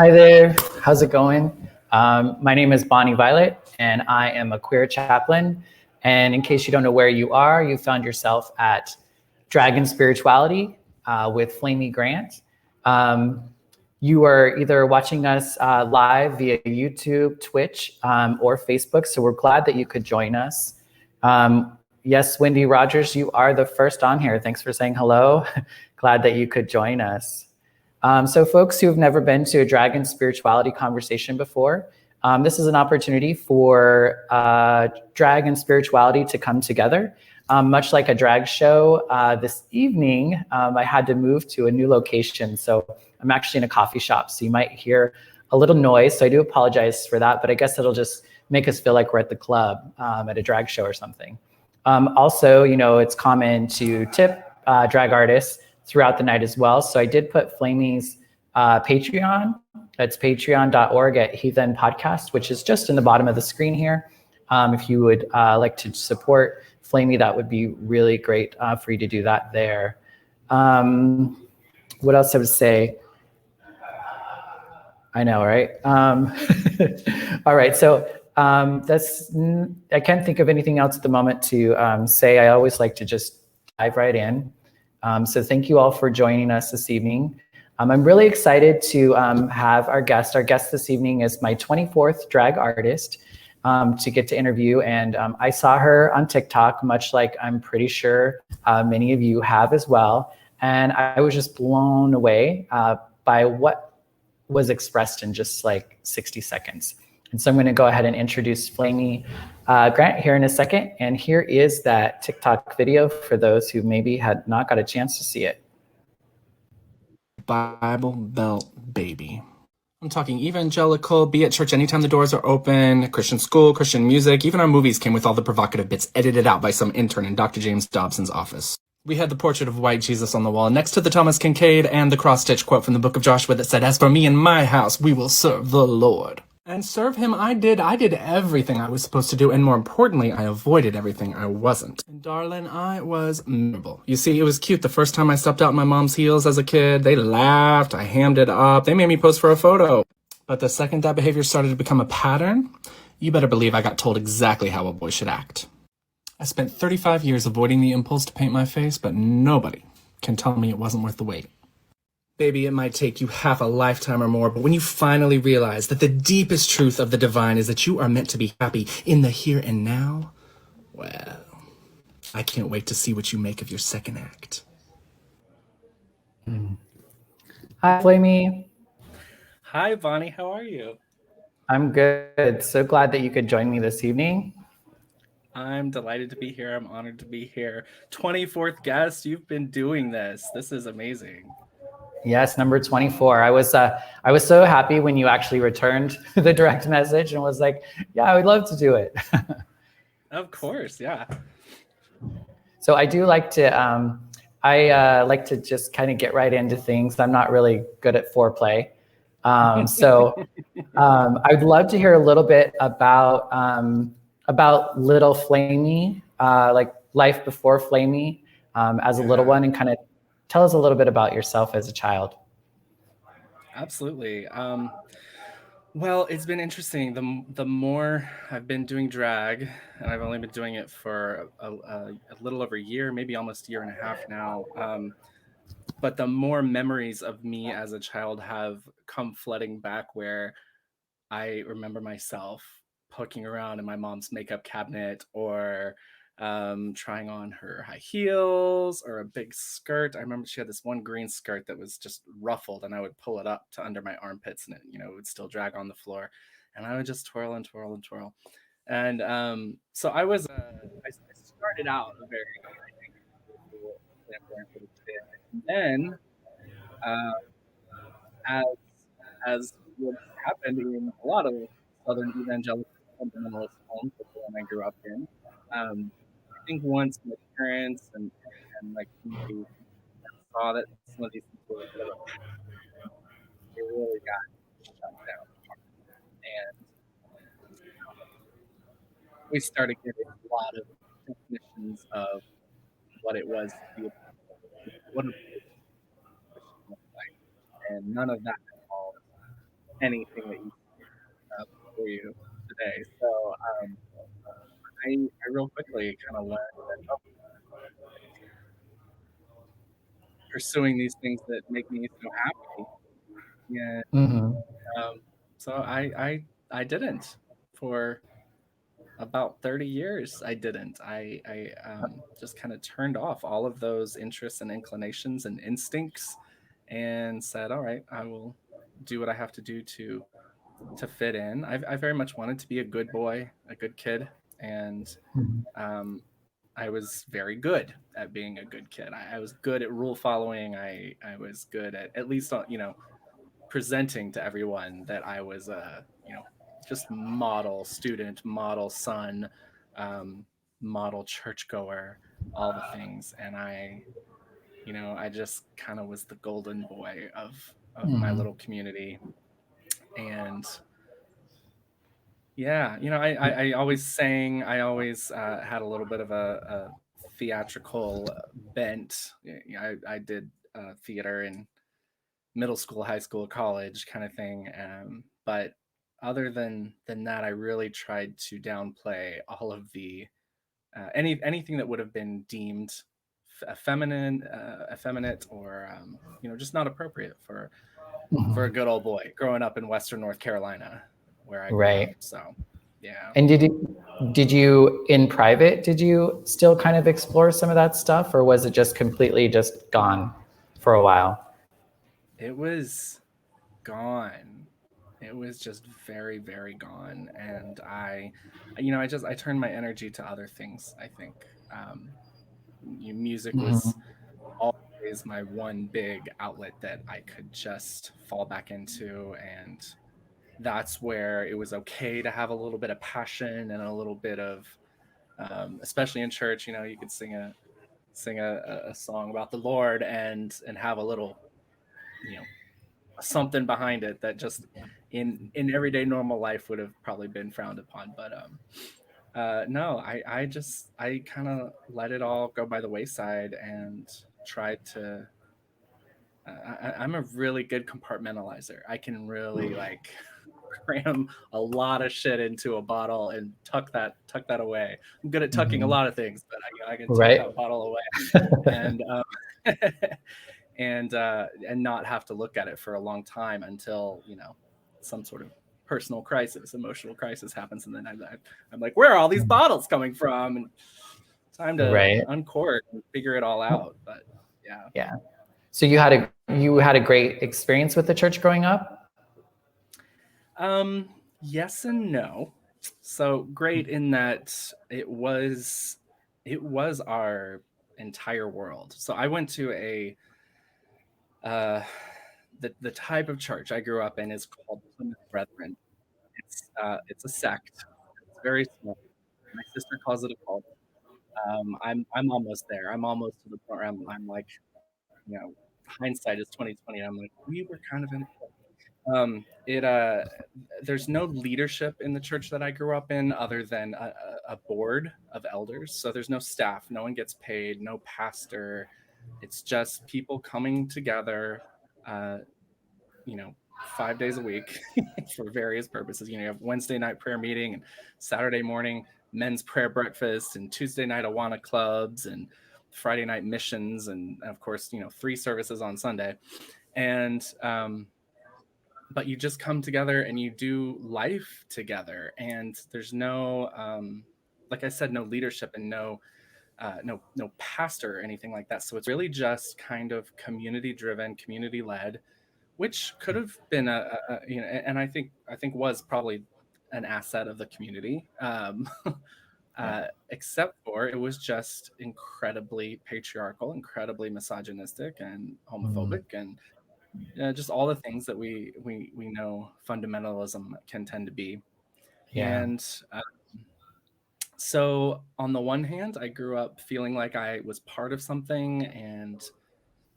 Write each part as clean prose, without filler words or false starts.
Hi there, how's it going? My name is Bonnie Violet, and I am a queer chaplain. And in case you don't know where you are, you found yourself at Dragon Spirituality with Flamy Grant. You are either watching us live via YouTube, Twitch, or Facebook, so we're glad that you could join us. Yes, Wendy Rogers, you are the first on here. Thanks for saying hello. Glad that you could join us. So folks who have never been to a dragon spirituality conversation before, this is an opportunity for drag and spirituality to come together. Much like a drag show, this evening, I had to move to a new location. So I'm actually in a coffee shop, so you might hear a little noise. So I do apologize for that, but I guess it'll just make us feel like we're at the club at a drag show or something. Also, you know, it's common to tip drag artists throughout the night as well. So I did put Flamy's Patreon. That's patreon.org at Heathen podcast, which is just in the bottom of the screen here. If you would like to support Flamy, that would be really great for you to do that there. What else I would say? I know, right? All right, so I can't think of anything else at the moment to say. I always like to just dive right in. So thank you all for joining us this evening. I'm really excited to have our guest. Our guest this evening is my 24th drag artist to get to interview. And I saw her on TikTok, much like I'm pretty sure many of you have as well. And I was just blown away by what was expressed in just like 60 seconds. And so I'm going to go ahead and introduce Flamy Grant here in a second. And here is that TikTok video for those who maybe had not got a chance to see it. Bible Belt baby. I'm talking evangelical, be at church anytime the doors are open, Christian school, Christian music. Even our movies came with all the provocative bits edited out by some intern in Dr. James Dobson's office. We had the portrait of white Jesus on the wall next to the Thomas Kincaid and the cross-stitch quote from the book of Joshua that said, "As for me and my house, we will serve the Lord." And serve him I did. I did everything I was supposed to do, and more importantly, I avoided everything I wasn't. And darling, I was miserable. You see, it was cute the first time I stepped out in my mom's heels as a kid. They laughed, I hammed it up, they made me pose for a photo. But the second that behavior started to become a pattern, you better believe I got told exactly how a boy should act. I spent 35 years avoiding the impulse to paint my face, but nobody can tell me it wasn't worth the wait. Baby, it might take you half a lifetime or more, but when you finally realize that the deepest truth of the divine is that you are meant to be happy in the here and now, well, I can't wait to see what you make of your second act. Hi, Flamy. Hi, Bonnie. How are you? I'm good. So glad that you could join me this evening. I'm delighted to be here. I'm honored to be here. 24th guest. You've been doing this. This is amazing. Yes, number 24. I was so happy when you actually returned the direct message and was like, yeah, I would love to do it. Of course, yeah. So I do like to, like to just kind of get right into things. I'm not really good at foreplay. So I'd love to hear a little bit about little Flamy, like life before Flamy as a little one, and kind of tell us a little bit about yourself as a child. Absolutely. Well, it's been interesting. The more I've been doing drag, and I've only been doing it for a little over a year, maybe almost a year and a half now. But the more memories of me as a child have come flooding back, where I remember myself poking around in my mom's makeup cabinet, or trying on her high heels or a big skirt. I remember she had this one green skirt that was just ruffled, and I would pull it up to under my armpits, and it would still drag on the floor, and I would just twirl and twirl and twirl. And so I started out a very, I think, flamboyant little kid. And then as as would happen in a lot of Southern evangelical fundamentalist homes, the one I grew up in. I think once my parents and my community saw that some of these things were legitimate, they really got shut down. And we started getting a lot of definitions of what it was to be what a Christian looked like. And none of that involved anything that you for you today. So I real quickly kind of learned that pursuing these things that make me so happy. And Hmm. um, so I didn't for about 30 years. I didn't. I just kind of turned off all of those interests and inclinations and instincts, and said, "All right, I will do what I have to do to fit in." I very much wanted to be a good boy, a good kid, and um, I was very good at being a good kid. I was good at rule following. I was good at least presenting to everyone that I was a just model student, model son, um, model churchgoer, all the things. And I just kind of was the golden boy of my Hmm. little community. And yeah, I always sang. I always had a little bit of a theatrical bent. I did theater in middle school, high school, college kind of thing. But other than that, I really tried to downplay all of the anything that would have been deemed feminine, effeminate, or just not appropriate for a Hmm. good old boy growing up in Western North Carolina, where I grew up. Right. So, yeah. And did you in private, did you still kind of explore some of that stuff, or was it just completely just gone for a while? It was gone. It was just very, very gone. And I turned my energy to other things. I think music was Hmm. always my one big outlet that I could just fall back into, and that's where it was okay to have a little bit of passion and a little bit of, especially in church. You could sing a song about the Lord and have a little, you know, something behind it that just in everyday normal life would have probably been frowned upon. But no, I kind of let it all go by the wayside and tried to. I'm a really good compartmentalizer. I can really like cram a lot of shit into a bottle and tuck that away. I'm good at tucking a Hmm. lot of things, but I can tuck Right. that bottle away and and not have to look at it for a long time until some sort of personal crisis, emotional crisis happens, and then I'm like, where are all these bottles coming from? And time to Right. uncork and figure it all out. But yeah. Yeah. So you had a great experience with the church growing up? Um, yes and no. So great in that it was our entire world. So I went to a uh the type of church I grew up in is called Plymouth Brethren. It's a sect. It's very small. My sister calls it a cult. I'm almost there. I'm almost to the point where I'm like, you know, hindsight is 2020. I'm like, we were kind of in it there's no leadership in the church that I grew up in other than a board of elders. So there's no staff, no one gets paid, no pastor. It's just people coming together, uh, 5 days a week for various purposes. You have Wednesday night prayer meeting and Saturday morning men's prayer breakfast and Tuesday night Awana clubs and Friday night missions, and of course, three services on Sunday. And but you just come together and you do life together, and there's no like I said, no leadership and no pastor or anything like that. So it's really just kind of community driven, community led, which could have been and I think was probably an asset of the community. Yeah. Except for it was just incredibly patriarchal, incredibly misogynistic and Mm. homophobic, and just all the things that we know fundamentalism can tend to be. Yeah. And so on the one hand, I grew up feeling like I was part of something and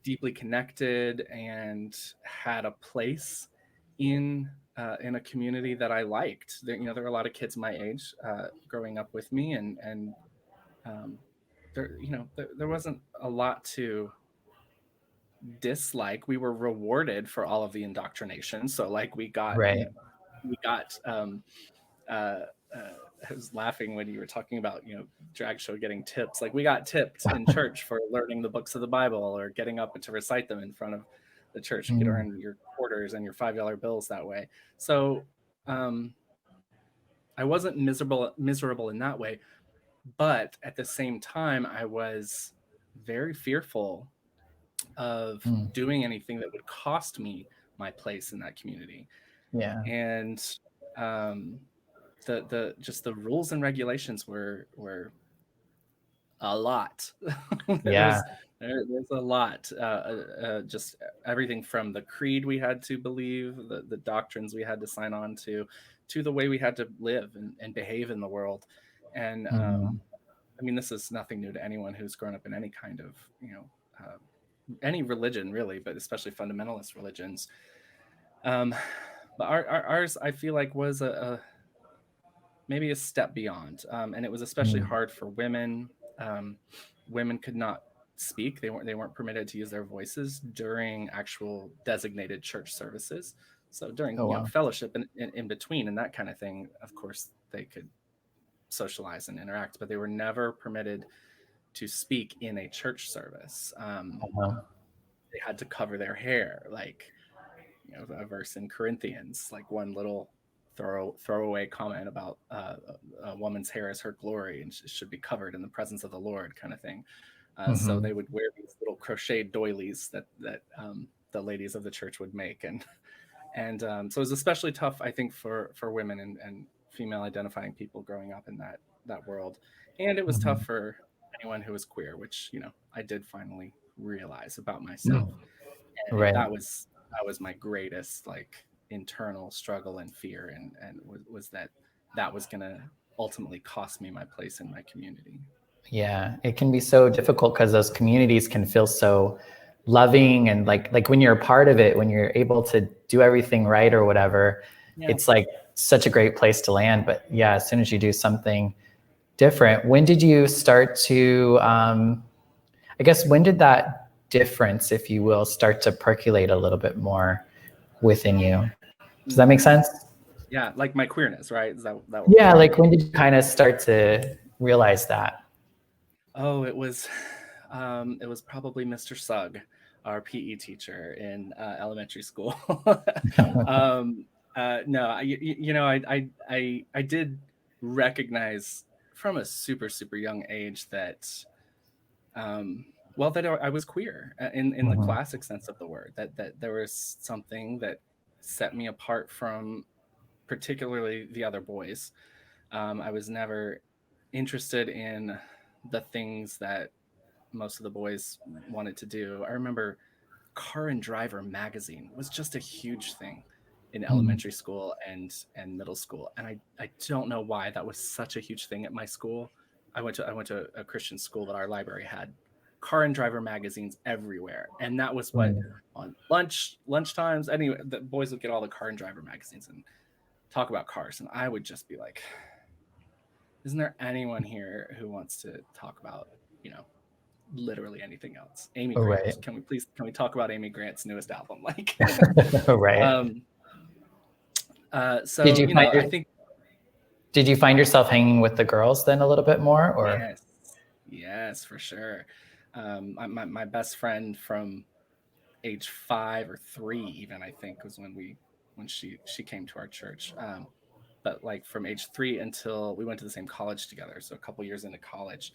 deeply connected and had a place in a community that I liked. There were a lot of kids my age growing up with me, and there wasn't a lot to dislike. We were rewarded for all of the indoctrination. So like we got Right. I was laughing when you were talking about, drag show getting tips. Like we got tipped in church for learning the books of the Bible or getting up to recite them in front of the church. You could earn your quarters and your $5 bills that way. So I wasn't miserable in that way, but at the same time, I was very fearful of doing anything that would cost me my place in that community. Yeah. And the just the rules and regulations were a lot. Yeah. There's a lot. Just everything from the creed we had to believe, the doctrines we had to sign on to the way we had to live and behave in the world. And I mean, this is nothing new to anyone who's grown up in any kind of, any religion really, but especially fundamentalist religions. But ours, I feel like, was maybe a step beyond, and it was especially hard for women. Women could not speak; they weren't permitted to use their voices during actual designated church services. So during fellowship and in between and that kind of thing, of course, they could socialize and interact, but they were never permitted to speak in a church service. They had to cover their hair, like a verse in Corinthians, like one little throwaway comment about a woman's hair is her glory and should be covered in the presence of the Lord, kind of thing. So they would wear these little crocheted doilies that the ladies of the church would make, and so it was especially tough, I think, for women and female identifying people growing up in that world. And it was tough for anyone who was queer, which I did finally realize about myself. And Right. that was my greatest internal struggle and fear, and was that was gonna ultimately cost me my place in my community. Yeah, it can be so difficult because those communities can feel so loving, and like when you're a part of it, when you're able to do everything right or whatever, it's like such a great place to land. But yeah, as soon as you do something different, when did you start to, I guess, when did that difference, if you will, start to percolate a little bit more within you? Does that make sense? Yeah, like my queerness, right? Is that yeah, like when did you kind of start to realize that? Oh, it was probably Mr. Sugg, our PE teacher in elementary school. No, I did recognize from a super young age that, that I was queer in the classic sense of the word. That there was something that set me apart from particularly the other boys. I was never interested in the things that most of the boys wanted to do. I remember Car and Driver magazine was just a huge thing in elementary school and middle school. And I don't know why that was such a huge thing at my school. I went to a Christian school that our library had Car and Driver magazines everywhere. And that was what on lunchtimes, anyway, the boys would get all the Car and Driver magazines and talk about cars. And I would just be like, isn't there anyone here who wants to talk about, literally anything else? Amy Grant. Right. Can we talk about Amy Grant's newest album? Like, right. So I think. Did you find yourself hanging with the girls then a little bit more, or? Yes, for sure. My best friend from age 5 or 3, even, I think, was when she came to our church. But like from age 3 until we went to the same college together, so a couple years into college,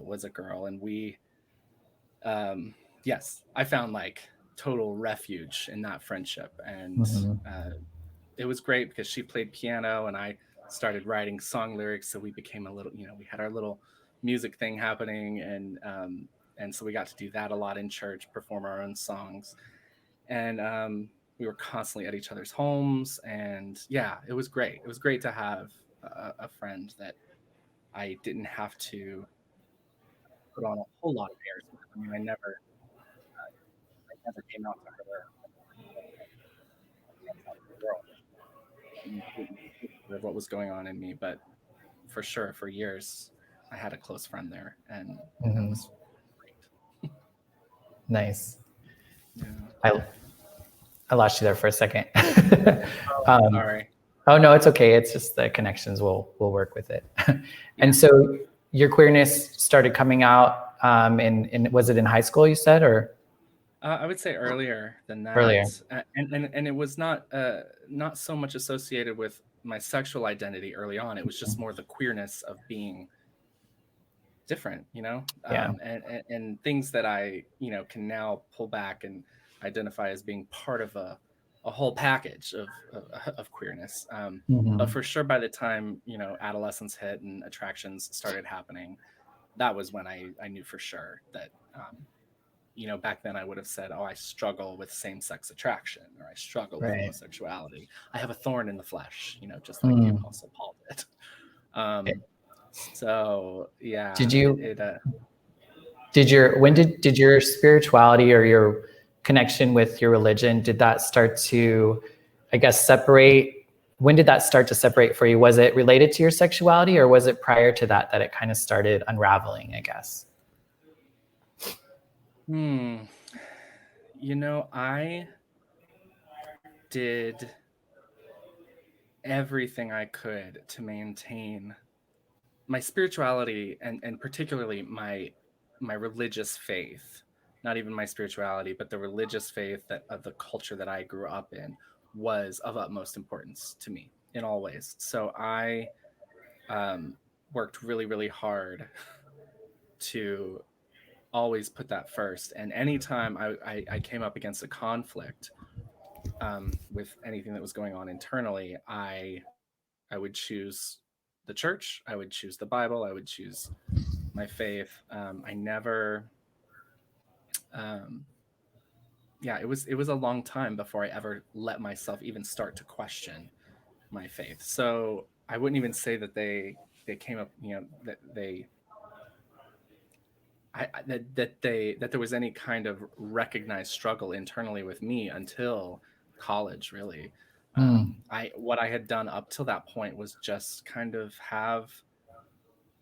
was a girl. And we, yes, I found like total refuge in that friendship. And it was great because she played piano and I started writing song lyrics. So we became a little, we had our little music thing happening. And so we got to do that a lot in church, perform our own songs. And we were constantly at each other's homes, and yeah, it was great. It was great to have a friend that I didn't have to put on a whole lot of airs with. I mean, I never came out to her of what was going on in me, but for sure, for years, I had a close friend there, and that was great. Nice. I lost you there for a second. Sorry. Oh no, it's okay. It's just the connections. We'll work with it. And Yeah. so your queerness started coming out in was it in high school you said, or I would say earlier than that. Earlier. And it was not so much associated with my sexual identity early on. It was just more the queerness of being different, you know, Yeah. and things that I, you know, can now pull back and identify as being part of a whole package of queerness. But for sure, by the time, you know, adolescence hit and attractions started happening, that was when I knew for sure that, you know, back then I would have said, oh, I struggle with same-sex attraction, or I struggle with homosexuality. I have a thorn in the flesh, you know, just like the Apostle Paul did. So yeah, did your spirituality or your connection with your religion, did that start to, I guess, separate? When did that start to separate for you? Was it related to your sexuality, or was it prior to that it kind of started unraveling, I guess? You know, I did everything I could to maintain my spirituality and particularly my religious faith. Not even my spirituality, but the religious faith that of the culture that I grew up in was of utmost importance to me in all ways. So I worked really, really hard to always put that first. And anytime I came up against a conflict with anything that was going on internally, I would choose the church, I would choose the Bible, I would choose my faith. I never, it was a long time before I ever let myself even start to question my faith. So I wouldn't even say that they came up, you know, that they that there was any kind of recognized struggle internally with me until college, really. What I had done up till that point was just kind of have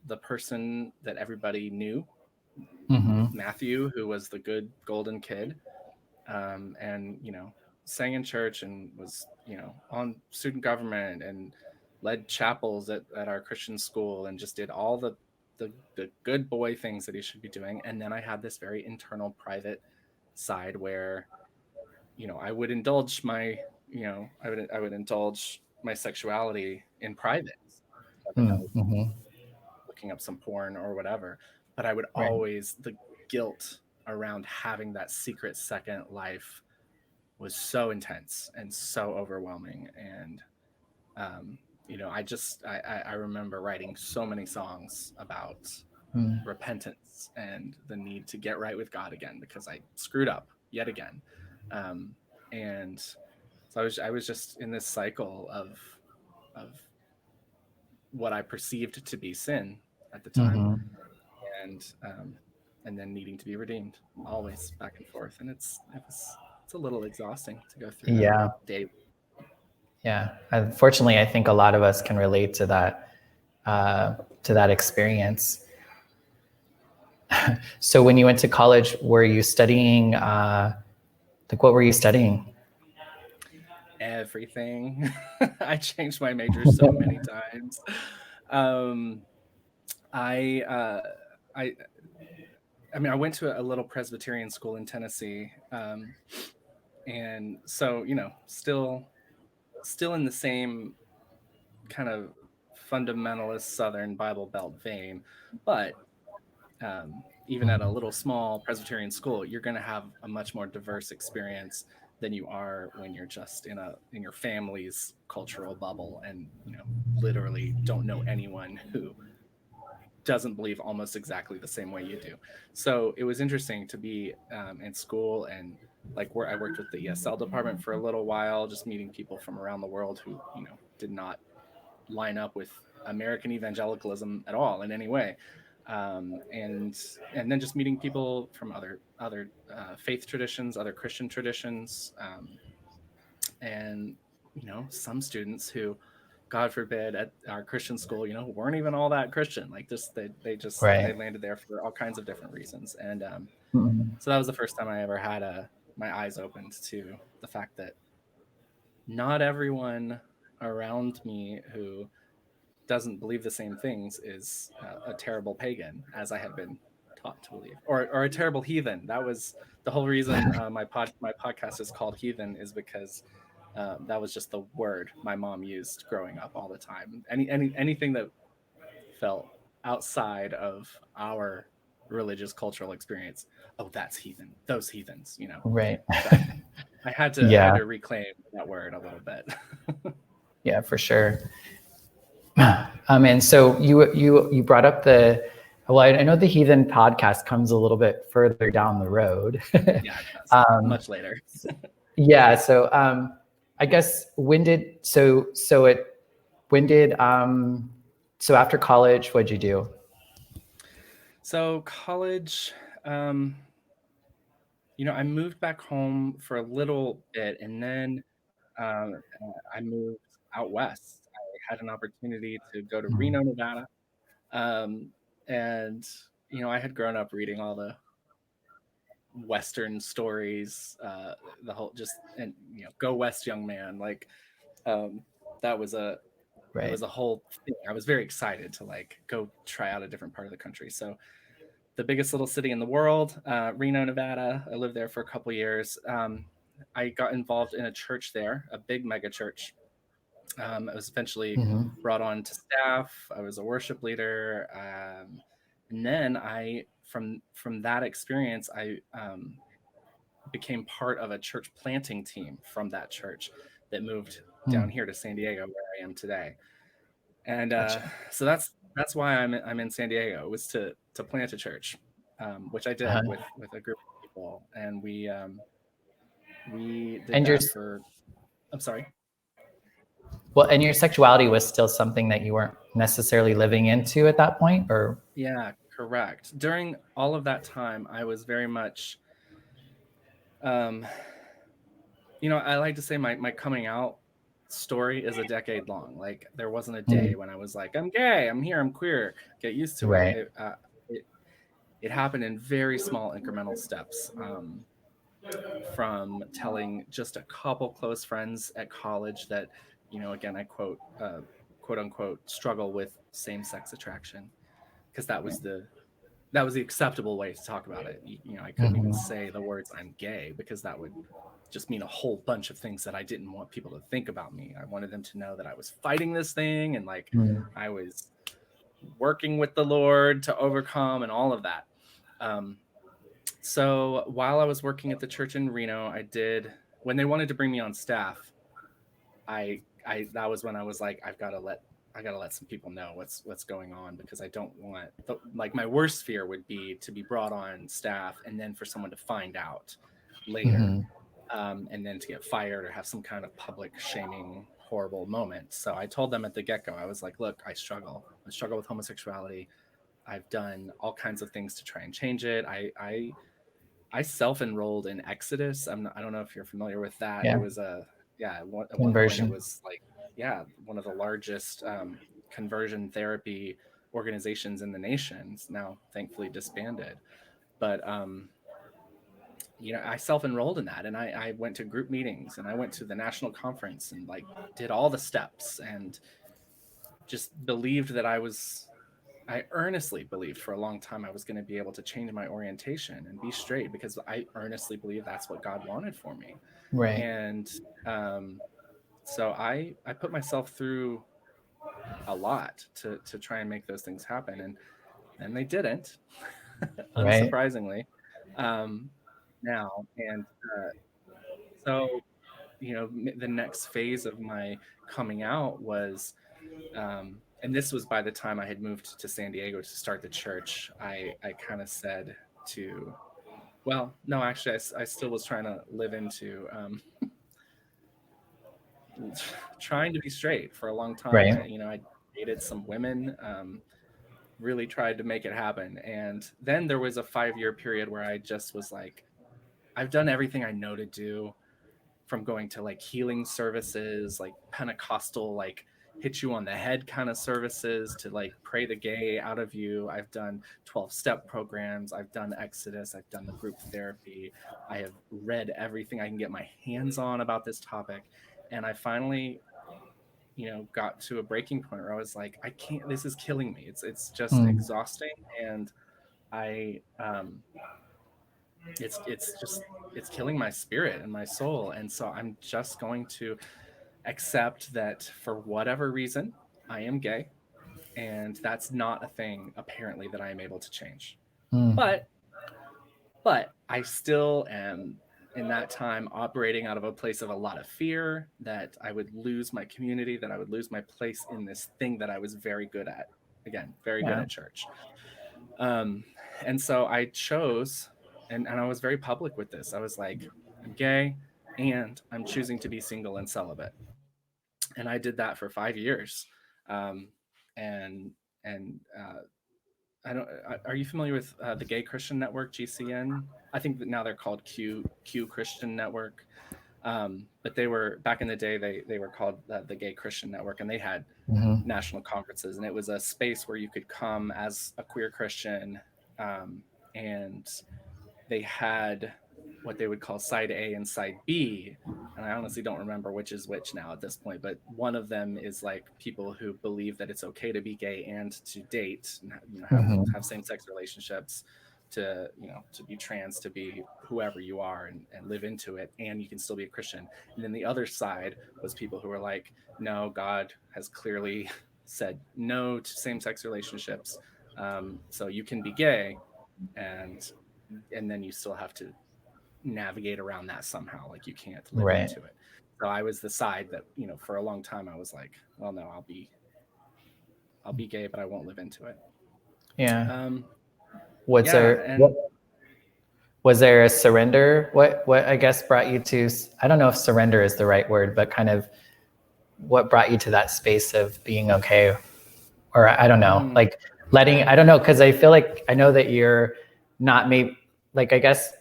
the person that everybody knew, Matthew, who was the good golden kid, and you know, sang in church and was, you know, on student government and led chapels at our Christian school and just did all the good boy things that he should be doing. And then I had this very internal private side where, you know, I would indulge my, you know, I would indulge my sexuality in private, whether that was looking up some porn or whatever. But I would always, the guilt around having that secret second life was so intense and so overwhelming. And you know, I remember writing so many songs about repentance and the need to get right with God again because I screwed up yet again. And so I was just in this cycle of what I perceived to be sin at the time, and then needing to be redeemed, always back and forth. And it's a little exhausting to go through that daily. Yeah. Unfortunately, I think a lot of us can relate to that experience. So when you went to college, were you studying, like what were you studying? Everything. I changed my major so many times. I mean, I went to a little Presbyterian school in Tennessee. And so, you know, still in the same kind of fundamentalist Southern Bible Belt vein, but even at a little small Presbyterian school, you're going to have a much more diverse experience than you are when you're just in your family's cultural bubble and, you know, literally don't know anyone who doesn't believe almost exactly the same way you do. So it was interesting to be in school and like where I worked with the ESL department for a little while, just meeting people from around the world who, you know, did not line up with American evangelicalism at all in any way. And then just meeting people from other faith traditions, other Christian traditions, and you know, some students who, God forbid, at our Christian school, you know, weren't even all that Christian. Like just they landed there for all kinds of different reasons. And so that was the first time I ever had a my eyes opened to the fact that not everyone around me who doesn't believe the same things is a terrible pagan, as I had been taught to believe, or a terrible heathen. That was the whole reason my podcast is called Heathen, is because that was just the word my mom used growing up all the time. Anything that felt outside of our religious cultural experience, oh, that's heathen. Those heathens, you know. Right. So I had Yeah. to reclaim that word a little bit. Yeah, for sure. And so you brought up I know the Heathen podcast comes a little bit further down the road. Yeah, much later. Yeah. So I guess so after college, what'd you do? So college, I moved back home for a little bit, and then I moved out west. I had an opportunity to go to Reno, Nevada, and I had grown up reading all the Western stories, the whole go west, young man. Like that was a Right. it was a whole thing. I was very excited to like go try out a different part of the country. So the biggest little city in the world, Reno, Nevada. I lived there for a couple years. I got involved in a church there, a big mega church. I was eventually brought on to staff. I was a worship leader. And then from that experience, I became part of a church planting team from that church that moved down here to San Diego, where I am today. And so that's why I'm in San Diego, was to plant a church, which I did with a group of people, and we did And that for. I'm sorry. Well, and your sexuality was still something that you weren't necessarily living into at that point, or? Yeah, correct. During all of that time, I was very much, I like to say my coming out story is a decade long. Like there wasn't a day when I was like, I'm gay, I'm here, I'm queer, get used to it. It happened in very small incremental steps. From telling just a couple close friends at college that, again, I quote unquote, struggle with same-sex attraction, because that was the acceptable way to talk about it. I couldn't even say the words I'm gay, because that would just mean a whole bunch of things that I didn't want people to think about me. I wanted them to know that I was fighting this thing, and like I was working with the Lord to overcome, and all of that. So while I was working at the church in Reno, when they wanted to bring me on staff, that was when I was like, I gotta let some people know what's going on, because I don't want, like, my worst fear would be to be brought on staff and then for someone to find out later, and then to get fired or have some kind of public shaming, horrible moment. So I told them at the get-go, I was like, look, I struggle with homosexuality. I've done all kinds of things to try and change it. I self-enrolled in Exodus. I don't know if you're familiar with that. Yeah. It was at one point it was like, one of the largest conversion therapy organizations in the nation. It's now thankfully disbanded. But I self-enrolled in that, and I went to group meetings, and I went to the national conference, and like did all the steps, and just believed that I earnestly believed for a long time I was going to be able to change my orientation and be straight, because I earnestly believe that's what God wanted for me. Right. And so I put myself through a lot to try and make those things happen, and they didn't, unsurprisingly. Now, and so the next phase of my coming out was. And this was by the time I had moved to San Diego to start the church. I kind of said well, no, actually, I still was trying to live into trying to be straight for a long time. Right. I dated some women, really tried to make it happen. And then there was a 5-year period where I just was like, I've done everything I know to do, from going to like healing services, like Pentecostal, like, hit you on the head kind of services to like pray the gay out of you. I've done 12-step programs. I've done Exodus. I've done the group therapy. I have read everything I can get my hands on about this topic. And I finally, got to a breaking point where I was like, I can't, this is killing me. It's just exhausting. And I, it's killing my spirit and my soul. And so I'm just going to accept that for whatever reason, I am gay. And that's not a thing, apparently, that I am able to change. But I still am in that time operating out of a place of a lot of fear that I would lose my community, that I would lose my place in this thing that I was very good at. Again, very good at church. And so I chose, and I was very public with this. I was like, I'm gay and I'm choosing to be single and celibate. And I did that for 5 years. And I don't. Are you familiar with the Gay Christian Network, GCN? I think that now they're called Q Christian Network. But they were back in the day. They were called the Gay Christian Network, and they had national conferences, and it was a space where you could come as a queer Christian, and they had what they would call side A and side B. And I honestly don't remember which is which now at this point, but one of them is like people who believe that it's okay to be gay and to date and have same-sex relationships, to be trans, to be whoever you are, and live into it, and you can still be a Christian. And then the other side was people who were like, no, God has clearly said no to same-sex relationships, so you can be gay, and then you still have to navigate around that somehow. Like, you can't live into it. So I was the side that, for a long time I was like, well, no, I'll be gay, but I won't live into it. Was there a surrender? What I guess brought you to, I don't know if surrender is the right word, but kind of what brought you to that space of being okay? Or I don't know, like letting, I don't know, because I feel like I know that you're not maybe, like, I guess,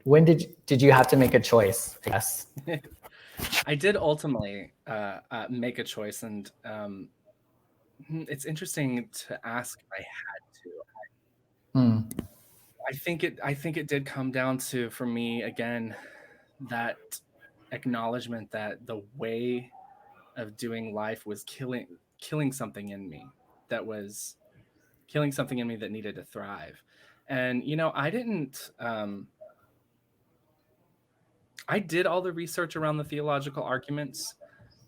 when did you have to make a choice, I guess? I did ultimately make a choice, and it's interesting to ask if I had to. I think it did come down to, for me, again, that acknowledgement that the way of doing life was killing something in me, that was killing something in me that needed to thrive. And I did all the research around the theological arguments,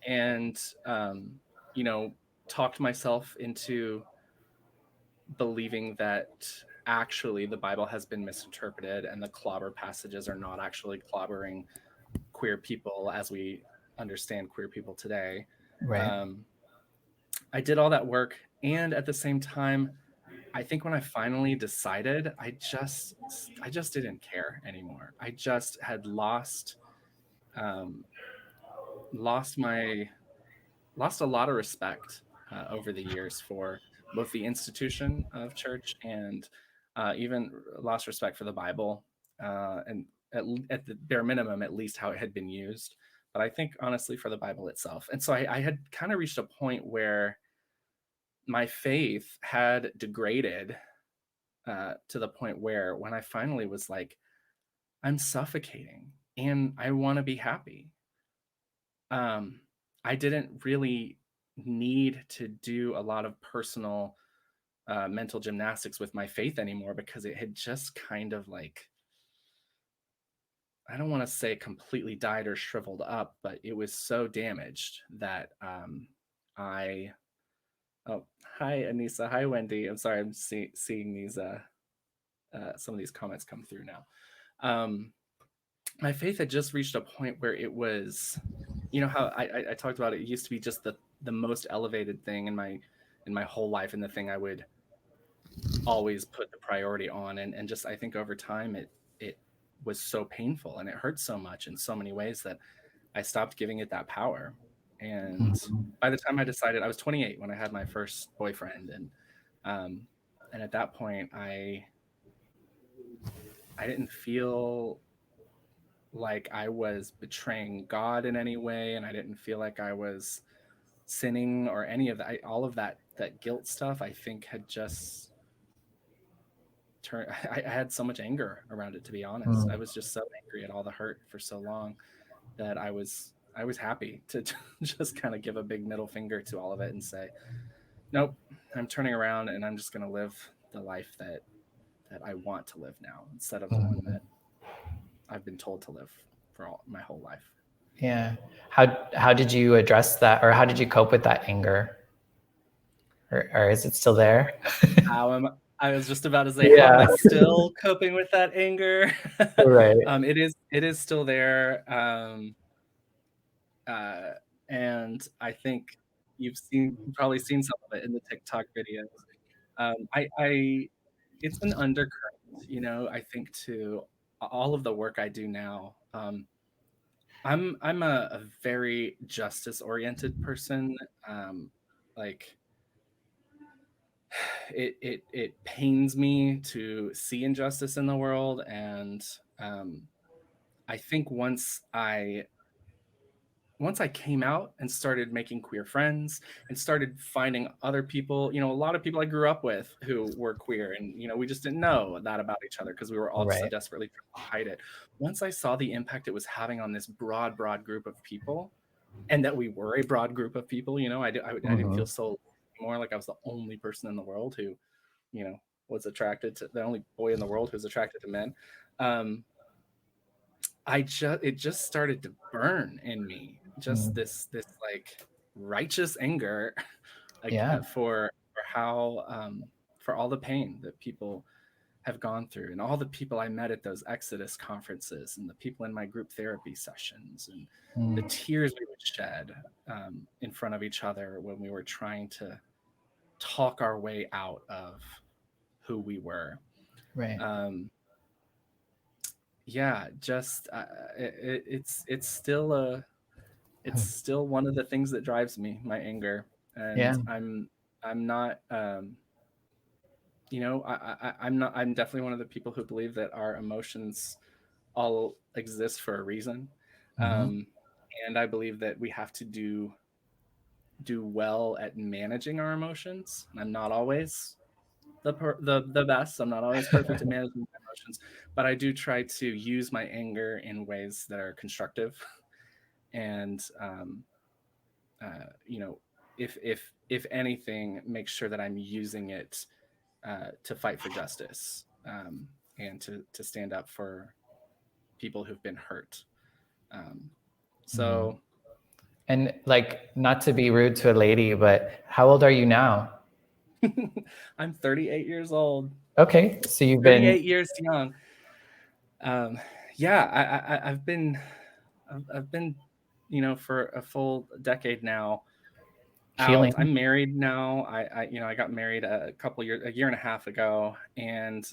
and talked myself into believing that actually the Bible has been misinterpreted and the clobber passages are not actually clobbering queer people as we understand queer people today. I did all that work, and at the same time, I think when I finally decided, I just didn't care anymore. I just had lost a lot of respect over the years for both the institution of church, and even lost respect for the Bible, and at the bare minimum, at least how it had been used. But I think honestly for the Bible itself. And so I had kind of reached a point where my faith had degraded to the point where, when I finally was like, I'm suffocating and I want to be happy, I didn't really need to do a lot of personal mental gymnastics with my faith anymore, because it had just kind of like, I don't want to say completely died or shriveled up, but it was so damaged that oh, hi Anissa, hi Wendy. I'm sorry, I'm seeing these some of these comments come through now. My faith had just reached a point where it was, how I talked about it used to be just the most elevated thing in my whole life, and the thing I would always put the priority on, and just, I think over time it was so painful and it hurt so much in so many ways that I stopped giving it that power. And by the time I decided, I was 28 when I had my first boyfriend, and at that point I didn't feel like I was betraying God in any way, and I didn't feel like I was sinning or any of that. All of that guilt stuff, I think, had just turned. I had so much anger around it, to be honest. I was just so angry at all the hurt for so long that I was happy to just kind of give a big middle finger to all of it and say, nope, I'm turning around and I'm just going to live the life that I want to live now, instead of the one that I've been told to live for my whole life. Yeah. How did you address that, or how did you cope with that anger? Or is it still there? I was just about to say, how am I still coping with that anger? Right. It is still there. And I think you've probably seen some of it in the TikTok videos. It's an undercurrent, you know, I think, to all of the work I do now. I'm a very justice oriented person. Like, it pains me to see injustice in the world, and I think once I came out and started making queer friends and started finding other people, you know, a lot of people I grew up with who were queer, and, you know, we just didn't know that about each other because we were all so desperately trying to hide it. Once I saw the impact it was having on this broad group of people, and that we were a broad group of people, you know, I didn't feel so more like I was the only person in the world who, you know, was attracted to, the only boy in the world who was attracted to men. It just started to burn in me, just this like righteous anger, like, for how for all the pain that people have gone through, and all the people I met at those Exodus conferences, and the people in my group therapy sessions, and the tears we would shed in front of each other when we were trying to talk our way out of who we were. Right. Yeah, just it's still one of the things that drives me, my anger, and I'm not, you know, I'm definitely one of the people who believe that our emotions all exist for a reason, and I believe that we have to do well at managing our emotions. I'm not always the best. I'm not always perfect at managing my emotions, but I do try to use my anger in ways that are constructive, and you know, if anything, make sure that I'm using it to fight for justice, and to stand up for people who've been hurt. So, and like, not to be rude to a lady, but how old are you now? I'm 38 years old. Okay, so you've 38 years young. Yeah, I've been, you know, for a full decade now. healing. I'm married now. I got married a year and a half ago, and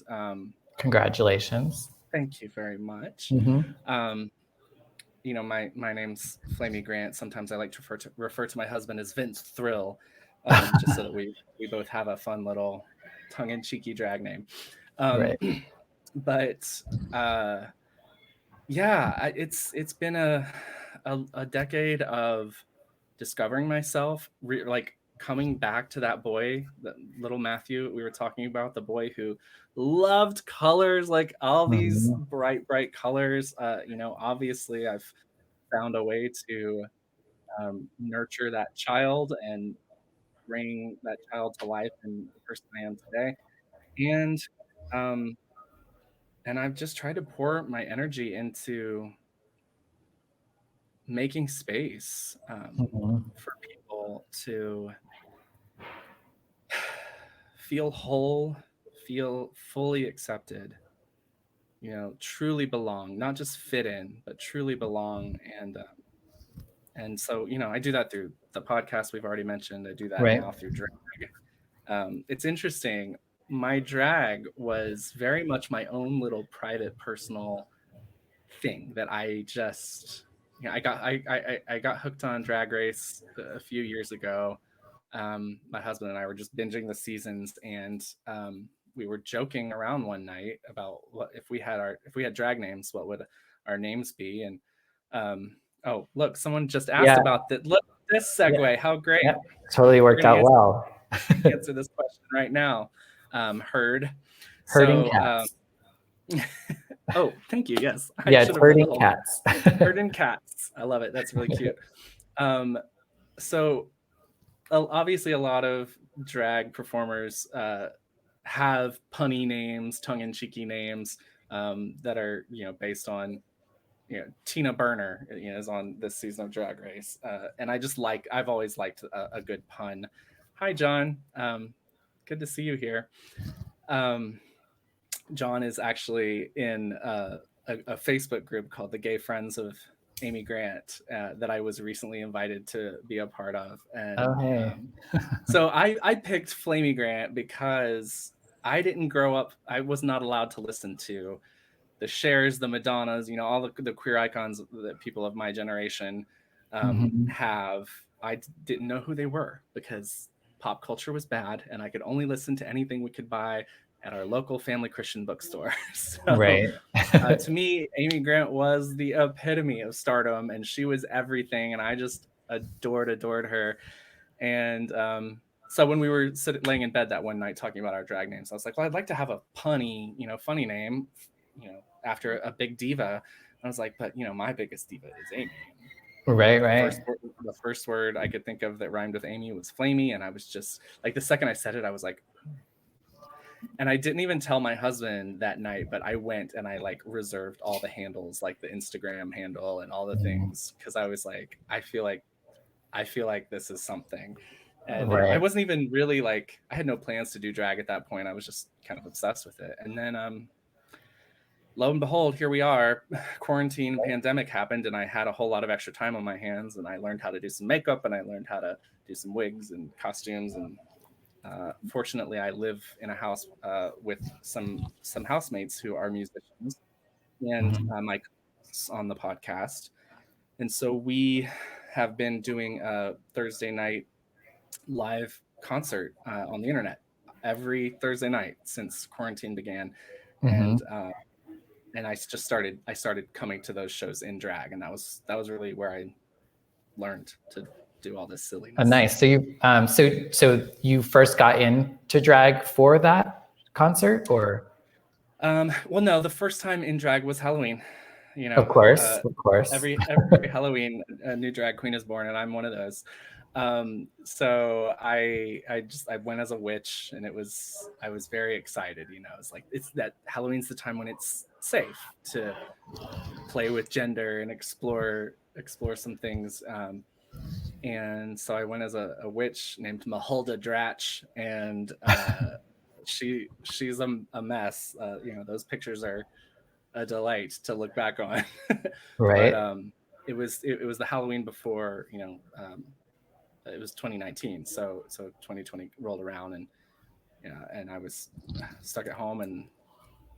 Congratulations. thank you very much. You know, my name's Flamy Grant. Sometimes I like to refer to my husband as Vince Thrill, just so that we both have a fun little tongue-in-cheeky drag name. Right. But yeah, it's been a decade of discovering myself, like coming back to that boy, that little Matthew we were talking about, the boy who loved colors, like all these bright colors. You know, obviously I've found a way to nurture that child and bring that child to life in the person I am today. And I've just tried to pour my energy into making space for people to feel whole, feel fully accepted, you know, truly belong, not just fit in, but truly belong. And so, you know, I do that through the podcast we've already mentioned. I do that now through drag. It's interesting. My drag was very much my own little private, personal thing that I just, you know, I got hooked on Drag Race a few years ago. My husband and I were just binging the seasons, and we were joking around one night about what if we had drag names, what would our names be? And oh, look, someone just asked about that. Look, this segue. How great. Yeah, totally worked out well. Answer this question right now. Herding cats. Oh, thank you. Yes. Yeah, it's herding cats. Herding cats. I love it. That's really cute. So obviously a lot of drag performers have punny names, tongue-in-cheeky names that are, based on, Tina Burner, is on this season of Drag Race. And I've always liked a good pun. Hi, John. Good to see you here. John is actually in a Facebook group called the Gay Friends of Amy Grant that I was recently invited to be a part of. And so I picked Flamy Grant because I didn't grow up, I was not allowed to listen to the Chers, the Madonnas, all the queer icons that people of my generation have. I didn't know who they were because pop culture was bad and I could only listen to anything we could buy at our local family Christian bookstore. So to me, Amy Grant was the epitome of stardom and she was everything. And I just adored her. And so when we were laying in bed that one night talking about our drag names, I was like, well, I'd like to have a punny, funny name, after a big diva. And I was like, but my biggest diva is Amy. Right. The first word I could think of that rhymed with Amy was Flamy. And I was just like, the second I said it, I was like, and I didn't even tell my husband that night, but I went and I reserved all the handles, like the Instagram handle and all the things. Cause I was like, I feel like this is something. And I wasn't even really I had no plans to do drag at that point. I was just kind of obsessed with it. And then, lo and behold, here we are. Quarantine pandemic happened and I had a whole lot of extra time on my hands and I learned how to do some makeup and I learned how to do some wigs and costumes. And fortunately, I live in a house with some housemates who are musicians and my co-hosts on the podcast. And so we have been doing a Thursday night live concert on the internet every Thursday night since quarantine began. And I started coming to those shows in drag, and that was really where I learned to do all this silliness. Nice. So you so you first got into drag for that concert, or? Well, no, the first time in drag was Halloween. Of course. Every Halloween, a new drag queen is born, and I'm one of those. So I went as a witch, and I was very excited. It's like it's that Halloween's the time when it's safe to play with gender and explore some things. And so I went as a witch named Mahulda Dratch, and she's a mess. Those pictures are a delight to look back on. Right. But it was the Halloween before, it was 2019. So 2020 rolled around and I was stuck at home, and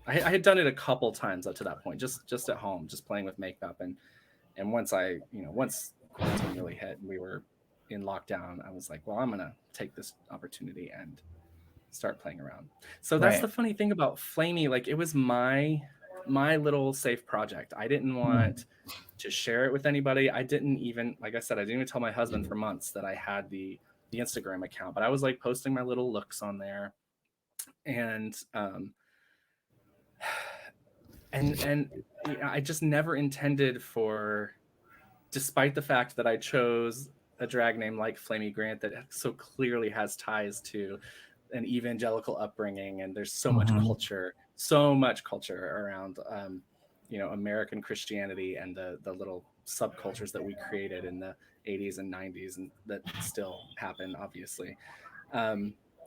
I had done it a couple times up to that point, just at home, just playing with makeup. And once once quarantine really hit and we were in lockdown, I was like, well, I'm going to take this opportunity and start playing around. So that's the funny thing about Flamy. It was my little safe project. I didn't want to share it with anybody. I didn't even, like I said, I didn't even tell my husband for months that I had the Instagram account, but I was posting my little looks on there. And I just never intended for, despite the fact that I chose a drag name like Flamy Grant that so clearly has ties to an evangelical upbringing, and there's so much culture around American Christianity and the little subcultures that we created in the 80s and 90s, and that still happen, obviously.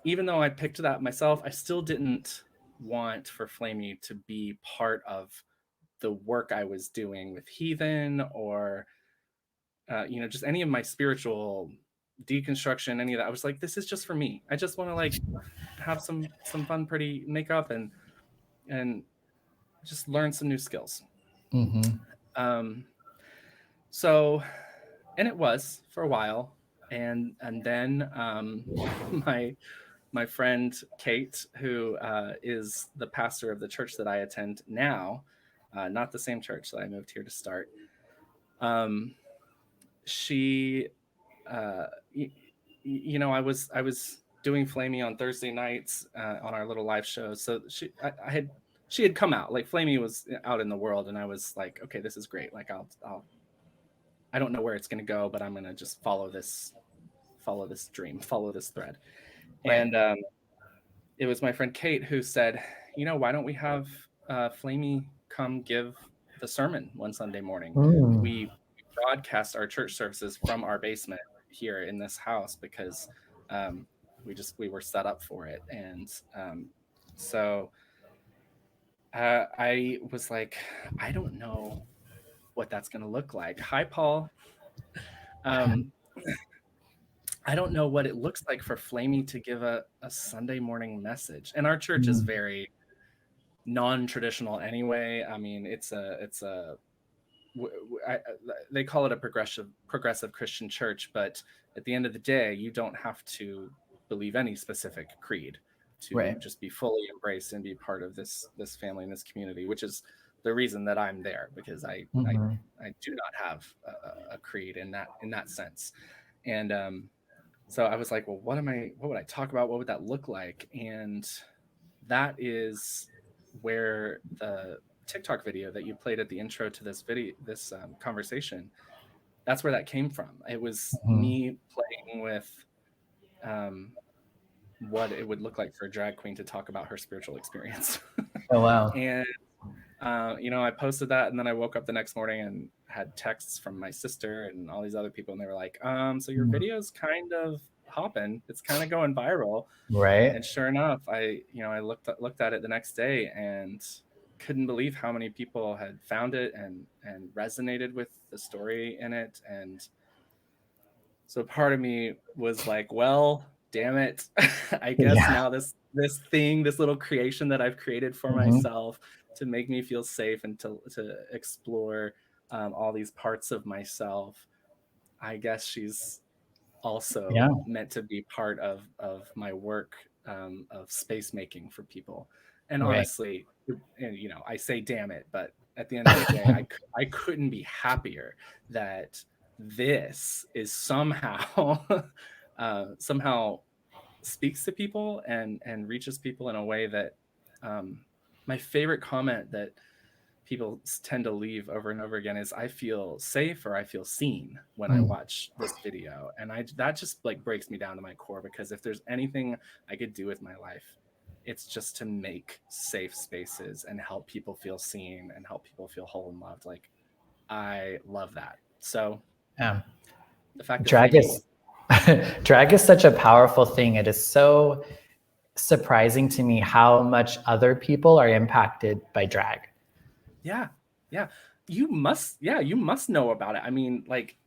Even though I picked that myself, I still didn't want for Flamy to be part of the work I was doing with Heathen or just any of my spiritual deconstruction, any of that. I was like, this is just for me. I just want to have some fun, pretty makeup and just learn some new skills. So, and it was for a while. And then my friend Kate, who is the pastor of the church that I attend now, not the same church that I moved here to start. She I was doing Flamy on Thursday nights on our little live show. So she had come out, like Flamy was out in the world, and I was like, okay, this is great. Like I don't know where it's going to go, but I'm going to just follow this dream, follow this thread. Right. And it was my friend Kate who said, why don't we have Flamy come give the sermon one Sunday morning? We broadcast our church services from our basement here in this house because we were set up for it. And so I was like, I don't know what that's going to look like. Hi, Paul. I don't know what it looks like for Flamy to give a Sunday morning message. And our church is very non-traditional anyway. I mean, they call it a progressive Christian church, but at the end of the day, you don't have to believe any specific creed to just be fully embraced and be part of this family and this community, which is the reason that I'm there, because I do not have a creed in that sense. And so I was like, well, what would I talk about? What would that look like? And that is where the TikTok video that you played at the intro to this conversation, that's where that came from. It was me playing with what it would look like for a drag queen to talk about her spiritual experience. Oh, wow. And I posted that, and then I woke up the next morning and had texts from my sister and all these other people, and they were like, so your video's kind of hopping, it's kind of going viral. Right. And sure enough, I looked at it the next day and couldn't believe how many people had found it and resonated with the story in it. And so part of me was like, well, damn it. I guess now this little creation that I've created for myself to make me feel safe and to explore all these parts of myself, I guess she's also meant to be part of my work of space making for people. And honestly, I say damn it, but at the end of the day, I couldn't be happier that this is somehow speaks to people and reaches people in a way that my favorite comment that people tend to leave over and over again is, I feel safe or I feel seen when I watch this video. And that just like breaks me down to my core, because if there's anything I could do with my life, it's just to make safe spaces and help people feel seen and help people feel whole and loved. Like, I love that. So the fact that drag is such a powerful thing. It is so surprising to me how much other people are impacted by drag. Yeah. You must know about it. I mean, like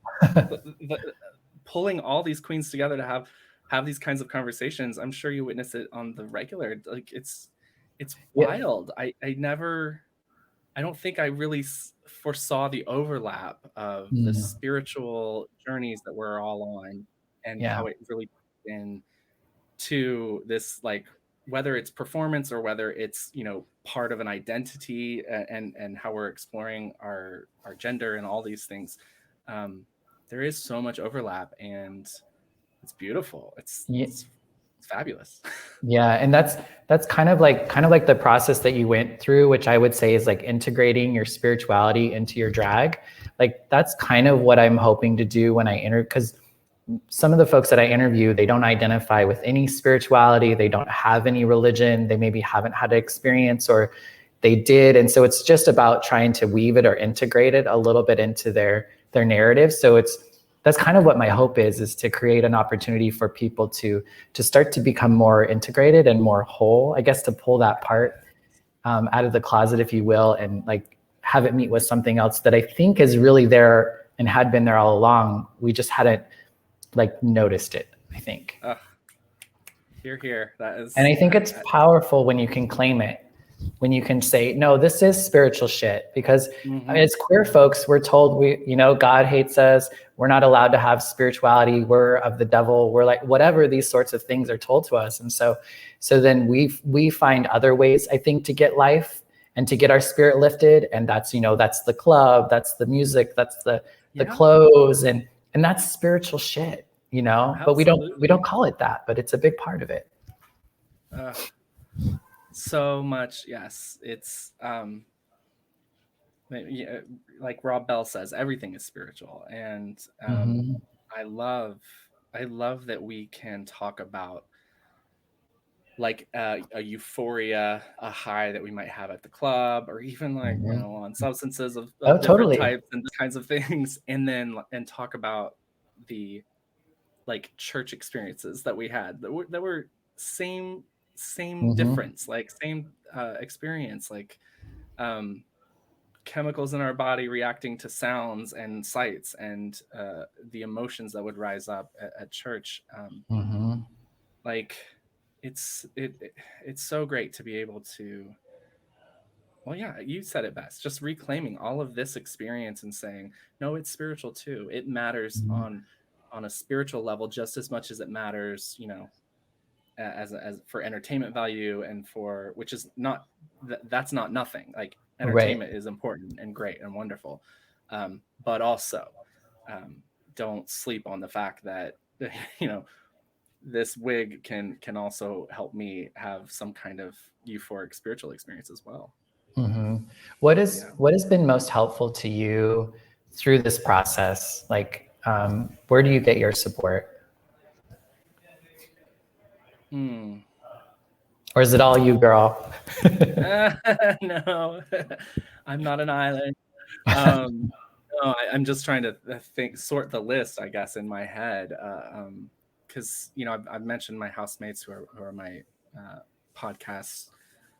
pulling all these queens together to have these kinds of conversations. I'm sure you witness it on the regular. Like it's wild. I don't think I really foresaw the overlap of the spiritual journeys that we're all on, and how it really into this, like, whether it's performance or whether it's, part of an identity and how we're exploring our gender and all these things. There is so much overlap, and it's beautiful. It's fabulous. Yeah. And that's kind of like the process that you went through, which I would say is like integrating your spirituality into your drag. Like, that's kind of what I'm hoping to do when I interview, because some of the folks that I interview, they don't identify with any spirituality. They don't have any religion. They maybe haven't had an experience, or they did. And so it's just about trying to weave it or integrate it a little bit into their narrative. So that's kind of what my hope is to create an opportunity for people to start to become more integrated and more whole, I guess, to pull that part out of the closet, if you will, and like have it meet with something else that I think is really there and had been there all along. We just hadn't like noticed it, I think. Here. That is. And I think it's powerful when you can claim it, when you can say, no, this is spiritual shit. Because as queer folks, we're told God hates us. We're not allowed to have spirituality. We're of the devil. We're like, whatever, these sorts of things are told to us. And so then we find other ways, I think, to get life and to get our spirit lifted. And that's the club, that's the music, that's the clothes, and that's spiritual shit. you know, but we don't call it that, but it's a big part of it. So much. Yes. It's, like Rob Bell says, everything is spiritual. And I love that we can talk about like a euphoria, a high that we might have at the club, or even like, you know, on substances of different totally. types and kinds of things. And then, and talk about the like church experiences that we had that were same difference, like same experience, like chemicals in our body reacting to sounds and sights, and the emotions that would rise up at church. Like it's so great to be able to, well, yeah, you said it best, just reclaiming all of this experience and saying, no, it's spiritual too. It matters on a spiritual level just as much as it matters, you know, as for entertainment value, and for, which is not, that's not nothing. Like entertainment is important and great and wonderful. But also don't sleep on the fact that, you know, this wig can also help me have some kind of euphoric spiritual experience as well. What has been most helpful to you through this process? Like, where do you get your support? Or is it all you, girl? No, I'm not an island. No, I'm just trying to sort the list, I guess, in my head. Because, you know, I've mentioned my housemates who are my podcast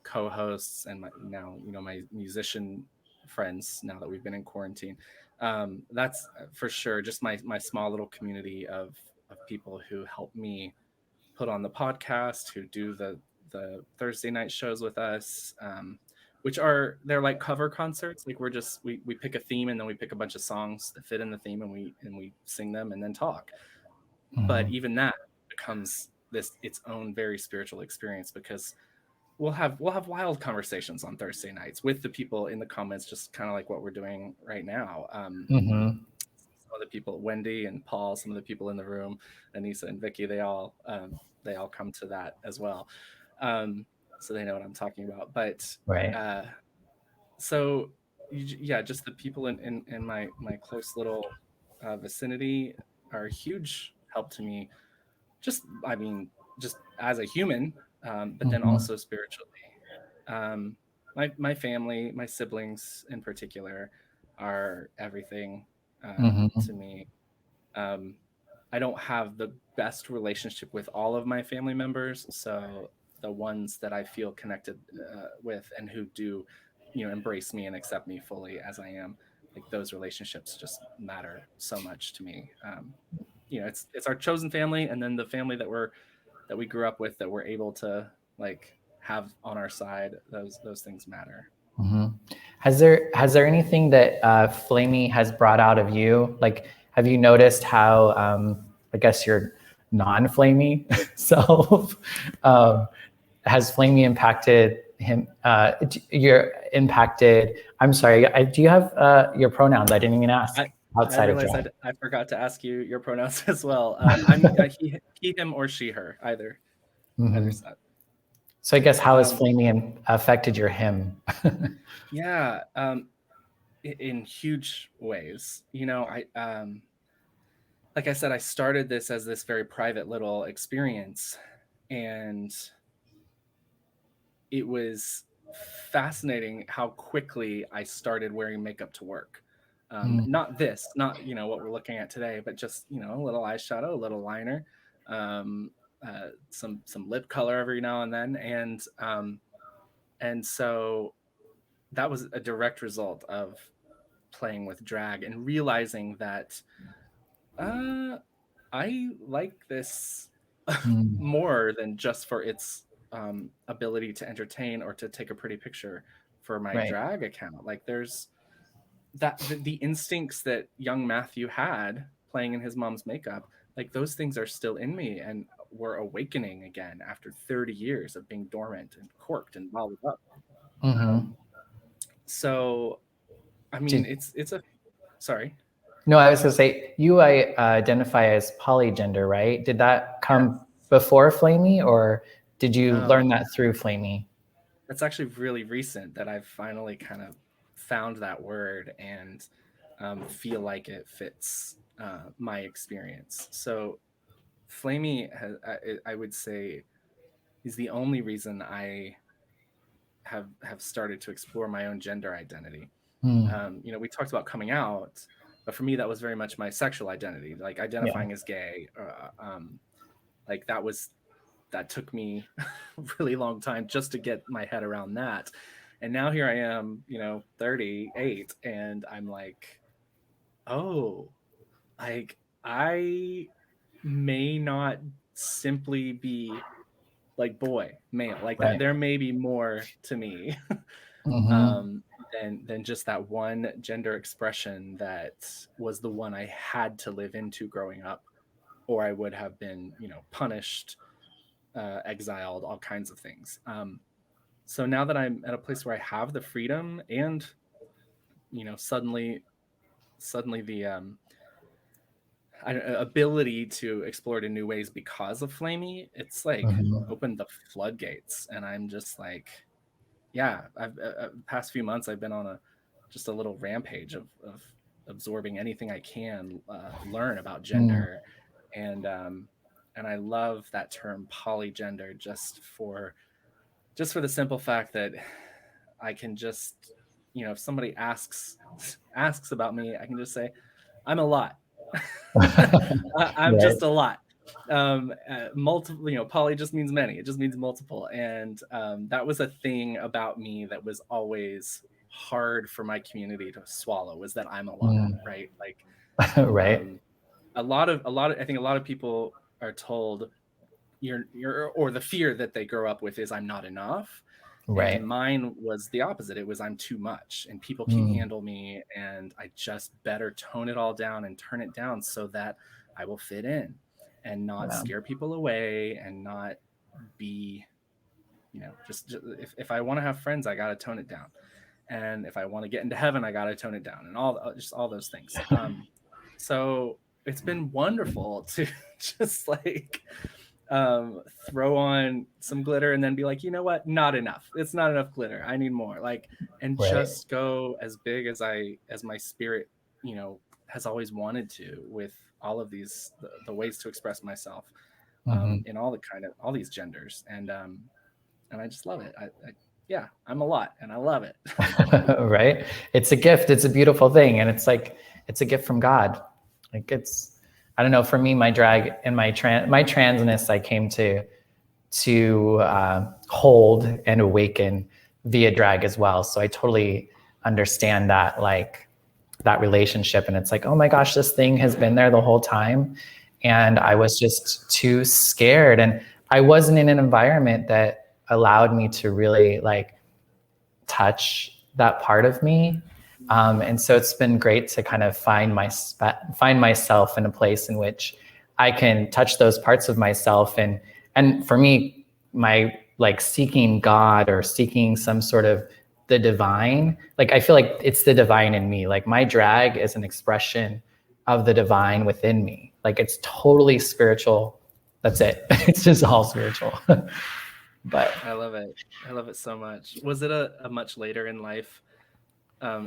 co-hosts, and now, you know, my musician friends, now that we've been in quarantine. That's for sure just my small little community of people who help me put on the podcast, who do the Thursday night shows with us, which they're like cover concerts. Like we pick a theme, and then we pick a bunch of songs that fit in the theme, and we sing them and then talk. But even that becomes its own very spiritual experience, because we'll have wild conversations on Thursday nights with the people in the comments, just kind of like what we're doing right now. Some of the people, Wendy and Paul, some of the people in the room, Anissa and Vicky, they all come to that as well. So they know what I'm talking about. But so yeah, just the people in my close little vicinity are a huge help to me. Just as a human, but then also spiritually. My family, my siblings in particular, are everything to me. I don't have the best relationship with all of my family members, so the ones that I feel connected with, and who do, you know, embrace me and accept me fully as I am, like those relationships just matter so much to me. You know, it's our chosen family, and then the family that we grew up with, that we're able to like have on our side. Those things matter. Has there anything that Flamy has brought out of you? Like, have you noticed how I guess your non-Flamy self has Flamy impacted him? You're impacted. I'm sorry. Do you have your pronouns? I didn't even ask. Outside of drag. I forgot to ask you your pronouns as well. I'm he, him, or she, her, either. Either side. So I guess how has Flamy affected your him? Yeah, in huge ways. You know, I like I said, I started this as this very private little experience, and it was fascinating how quickly I started wearing makeup to work. Not you know, what we're looking at today, but just, you know, a little eyeshadow, a little liner, some lip color every now and then, and so that was a direct result of playing with drag and realizing that I like this more than just for its ability to entertain or to take a pretty picture for my drag account. Like there's that the instincts that young Matthew had playing in his mom's makeup, like those things are still in me, and we're awakening again after 30 years of being dormant and corked and bottled up. So I mean, it's a sorry. No, I was gonna say I identify as polygender, right? Did that come before Flamy, or did you No. learn that through Flamy? It's actually really recent that I've finally kind of found that word and feel like it fits my experience. So Flamy, I would say, is the only reason I have started to explore my own gender identity. You know, we talked about coming out, but for me, that was very much my sexual identity, like identifying as gay. Like that took me a really long time just to get my head around that. And now here I am, you know, 38, and I'm like, oh, like I may not simply be like boy, male, like that. Right. There may be more to me Mm-hmm. than just that one gender expression that was the one I had to live into growing up, or I would have been, you know, punished, exiled, all kinds of things. So now that I'm at a place where I have the freedom and, you know, suddenly the ability to explore it in new ways because of Flamy, it's like Mm-hmm. opened the floodgates, and I'm just like, yeah, I've past few months I've been on just a little rampage of absorbing anything I can learn about gender, and I love that term polygender just for the simple fact that I can just, you know, if somebody asks about me, I can just say I'm a lot. I'm Right. just a lot. Multiple, you know, poly just means many. It just means multiple. And that was a thing about me that was always hard for my community to swallow, was that I'm a lot, right? Like Right. um, a lot of I think a lot of people are told you're or the fear that they grow up with is I'm not enough. And Right. mine was the opposite. It was I'm too much and people can't handle me, and I just better tone it all down and turn it down so that I will fit in and not Yeah. scare people away and not be, you know, just if I want to have friends, I got to tone it down. And if I want to get into heaven, I got to tone it down, and all those things. So it's been wonderful to just like throw on some glitter and then be like, you know what, not enough, it's not enough glitter, I need more, like, and Right. just go as big as my spirit, you know, has always wanted to, with all of these the ways to express myself Mm-hmm. in all these genders, and I just love it. Yeah, I'm a lot and I love it. Right. It's a gift. It's a beautiful thing. And it's like, it's a gift from God. Like I don't know, for me, my drag and my transness, I came to hold and awaken via drag as well. So I totally understand that, like that relationship. And it's like, oh my gosh, this thing has been there the whole time. And I was just too scared. And I wasn't in an environment that allowed me to really like touch that part of me. And so it's been great to kind of find myself in a place in which I can touch those parts of myself. And for me, my like seeking God or seeking some sort of the divine, like I feel like it's the divine in me. Like my drag is an expression of the divine within me. Like it's totally spiritual. That's it. It's just all spiritual. But I love it so much. Was it a much later in life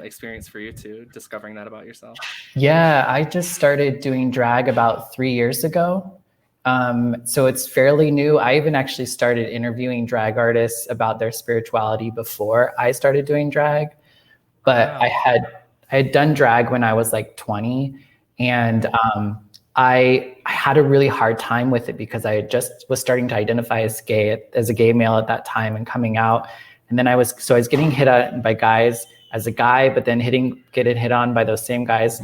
experience for you too, discovering that about yourself? yeah, I just started doing drag about 3 years ago. So it's fairly new. I even actually started interviewing drag artists about their spirituality before I started doing drag. But Wow. I had done drag when I was like 20, and I had a really hard time with it because I just was starting to identify as a gay male at that time and coming out. And then I was getting hit on by guys as a guy, but then getting hit on by those same guys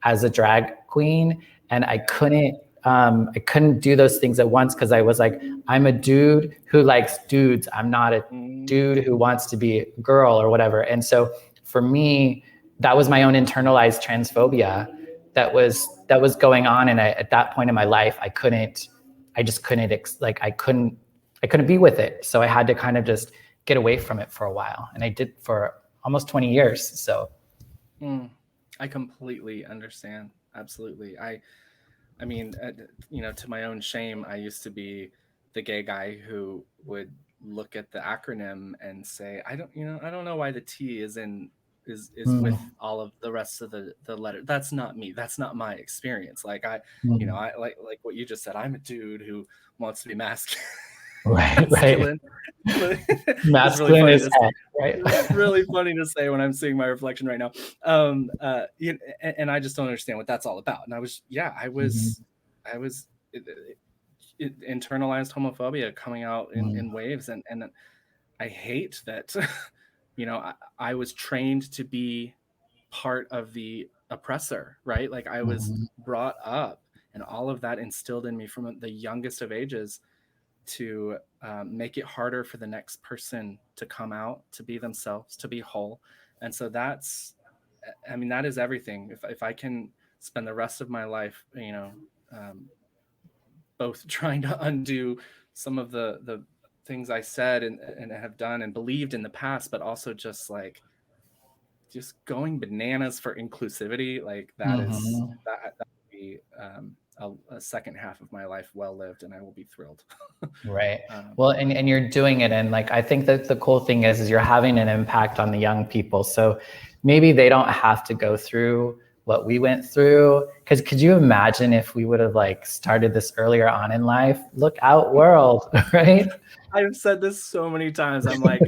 as a drag queen. And I couldn't do those things at once because I was like, I'm a dude who likes dudes. I'm not a dude who wants to be a girl or whatever. And so for me, that was my own internalized transphobia that was going on. And at that point in my life, I just couldn't be with it. So I had to kind of just get away from it for a while. And I did for almost 20 years. So I I completely understand. Absolutely. I mean, you know, to my own shame, I used to be the gay guy who would look at the acronym and say, I don't know why the T is in is with all of the rest of the letter. That's not me. That's not my experience. Like you know, I like what you just said. I'm a dude who wants to be masculine. Right, Masculine. It's really Masculine funny is to heck, right? It's really funny to say when I'm seeing my reflection right now. And I just don't understand what that's all about. And I was internalized homophobia coming out in waves. And I hate that, you know, I was trained to be part of the oppressor, right? Like I was brought up and all of that instilled in me from the youngest of ages to make it harder for the next person to come out, to be themselves, to be whole. And so that's, I mean, that is everything. If I can spend the rest of my life, you know, both trying to undo some of the things I said and have done and believed in the past, but also just like, just going bananas for inclusivity, like that would be a second half of my life well lived, and I will be thrilled. Right. Well, and you're doing it, and like I think that the cool thing is you're having an impact on the young people. So maybe they don't have to go through what we went through. Because could you imagine if we would have like started this earlier on in life? Look out, world, right? I've said this so many times. I'm like,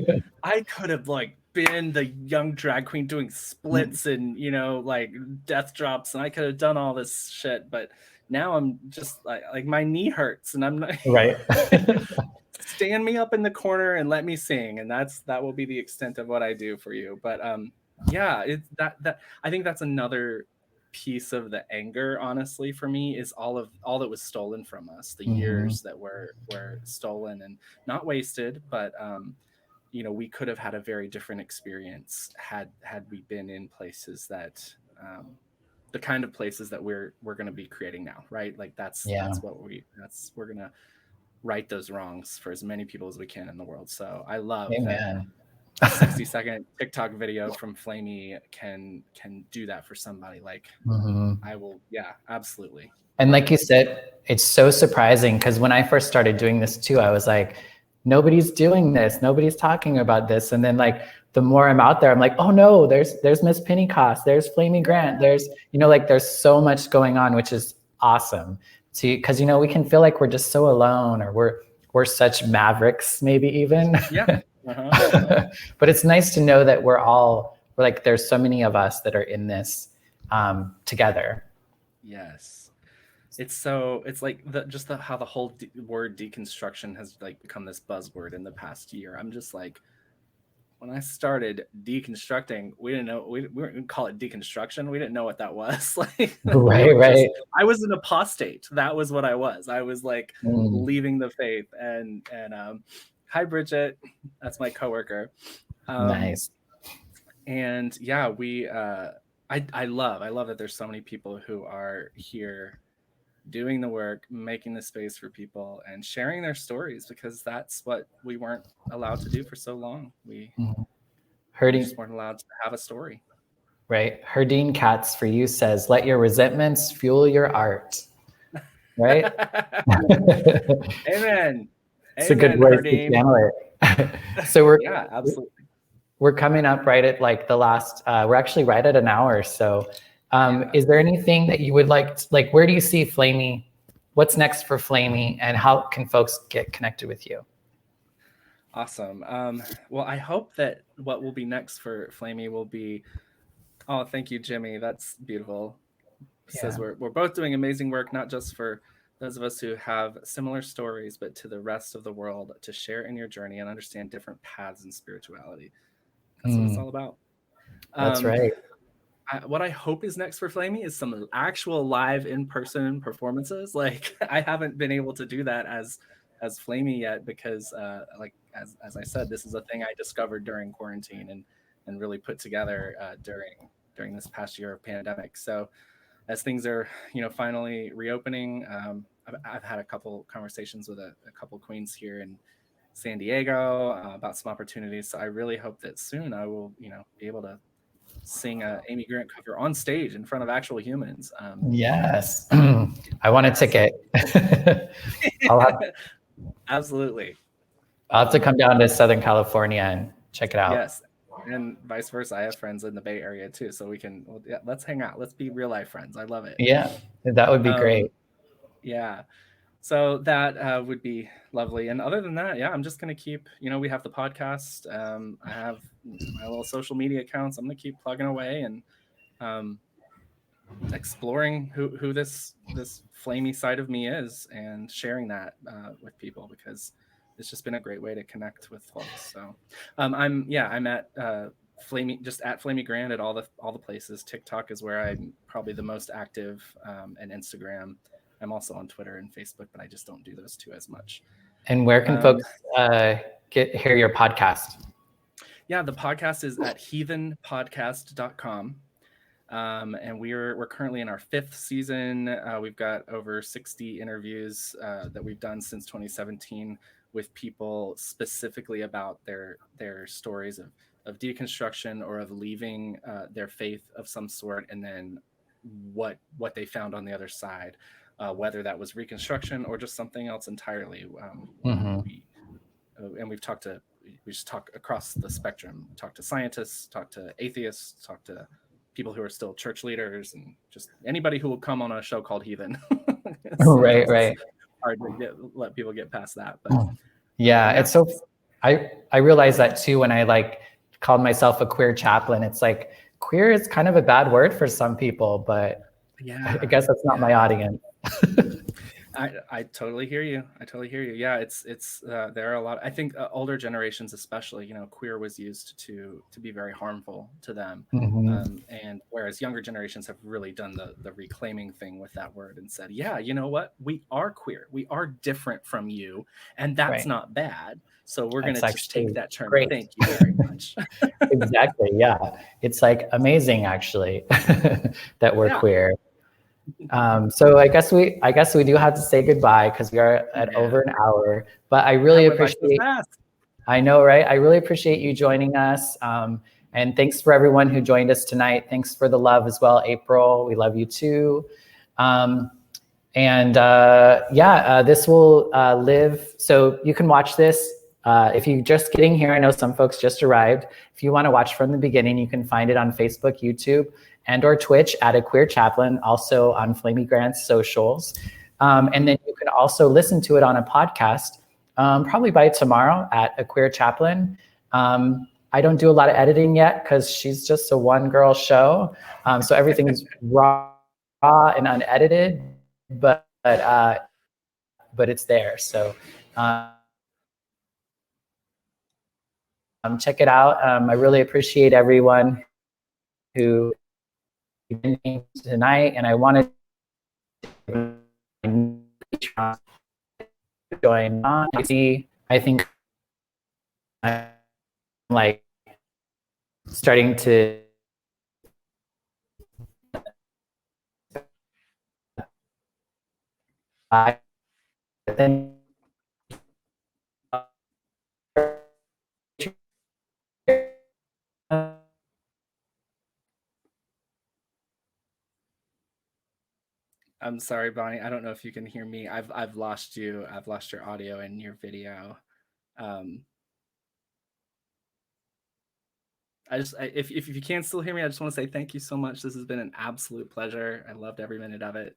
I could have like been the young drag queen doing splits and, you know, like death drops, and I could have done all this shit, but now I'm just like my knee hurts and I'm not right. Stand me up in the corner and let me sing, and that will be the extent of what I do for you. But yeah, it's that I think that's another piece of the anger, honestly, for me, is all that was stolen from us, the years that were stolen and not wasted, but you know, we could have had a very different experience had we been in places that the kind of places that we're going to be creating now, right? Like that's what we're going to right those wrongs for as many people as we can in the world. So I love that a 60-second TikTok video from Flamy can do that for somebody. Like I will, yeah, absolutely. And like you said, it's so surprising because when I first started doing this too, I was like, nobody's doing this, nobody's talking about this. And then like the more I'm out there, I'm like, oh no, there's Miss Pentecost, there's Flamy Grant, there's, you know, like there's so much going on, which is awesome. See, because you know, we can feel like we're just so alone, or we're such mavericks, maybe even. Yeah. But it's nice to know that we're like, there's so many of us that are in this together. Yes. It's like how the whole word deconstruction has like become this buzzword in the past year. I'm just like, when I started deconstructing, we didn't know, we weren't going to call it deconstruction. We didn't know what that was. Like, right. I was an apostate. That was what I was. I was like leaving the faith. And hi, Bridget. That's my coworker. Nice. And yeah, I love that there's so many people who are here doing the work, making the space for people and sharing their stories, because that's what we weren't allowed to do for so long. We just weren't allowed to have a story. Right. Herdine Katz for you says, let your resentments fuel your art. Right? Amen. It's a good way to channel it. So yeah, absolutely. We're coming up right at like the last, we're actually right at an hour. So is there anything that you would like, where do you see Flamy? What's next for Flamy, and how can folks get connected with you? Awesome. Well, I hope that what will be next for Flamy will be, oh, thank you, Jimmy. That's beautiful. Says we're both doing amazing work, not just for those of us who have similar stories, but to the rest of the world, to share in your journey and understand different paths in spirituality. That's what it's all about. That's right. What I hope is next for Flamy is some actual live in-person performances. Like, I haven't been able to do that as Flamy yet, because like as I said, this is a thing I discovered during quarantine and really put together during this past year of pandemic. So as things are, you know, finally reopening, I've had a couple conversations with a couple queens here in San Diego about some opportunities. So I really hope that soon I will, you know, be able to sing a Amy Grant cover on stage in front of actual humans. Yes. I want a ticket. Absolutely. I'll have to come down to Southern California and check it out. Yes. And vice versa. I have friends in the Bay Area too. So let's hang out. Let's be real life friends. I love it. Yeah, that would be great. Yeah. So that would be lovely. And other than that, yeah, I'm just going to keep, we have the podcast. I have my little social media accounts. I'm going to keep plugging away and exploring who this flamy side of me is and sharing that with people, because it's just been a great way to connect with folks. So I'm at Flamy Grant at all the places. TikTok is where I'm probably the most active, and Instagram. I'm also on Twitter and Facebook, but I just don't do those two as much. And where can folks hear your podcast? Yeah, the podcast is at heathenpodcast.com. And we're currently in our 5th season. We've got over 60 interviews that we've done since 2017 with people specifically about their stories of deconstruction or of leaving their faith of some sort, and then what they found on the other side. Whether that was reconstruction or just something else entirely. And we just talk across the spectrum, talk to scientists, talk to atheists, talk to people who are still church leaders, and just anybody who will come on a show called Heathen. Right. It's hard to let people get past that. But yeah, it's so, I realized that too when I called myself a queer chaplain. It's like, queer is kind of a bad word for some people, but yeah, I guess that's not my audience. I totally hear you. Yeah, it's there are a lot. I think older generations, especially, queer was used to be very harmful to them, and whereas younger generations have really done the reclaiming thing with that word and said, yeah, you know what, we are queer, we are different from you, and that's not bad. So we're going to just take that term. Great. Thank you very much. Exactly. Yeah, it's amazing actually that we're queer. So I guess we do have to say goodbye because we are at over an hour, but I really appreciate, I know, right? I really appreciate you joining us. And thanks for everyone who joined us tonight. Thanks for the love as well, April. We love you too. This will live. So you can watch this. If you're just getting here, I know some folks just arrived. If you want to watch from the beginning, you can find it on Facebook, YouTube, and or Twitch at A Queer Chaplain, also on Flamy Grant's socials. And then you can also listen to it on a podcast, probably by tomorrow at A Queer Chaplain. I don't do a lot of editing yet because she's just a one-girl show. So everything's raw and unedited, but it's there. So check it out. I really appreciate everyone who tonight, and I wanted to join on. I think I'm starting to I'm sorry, Bonnie. I don't know if you can hear me. I've lost you. I've lost your audio and your video. If you can still hear me, I just want to say thank you so much. This has been an absolute pleasure. I loved every minute of it.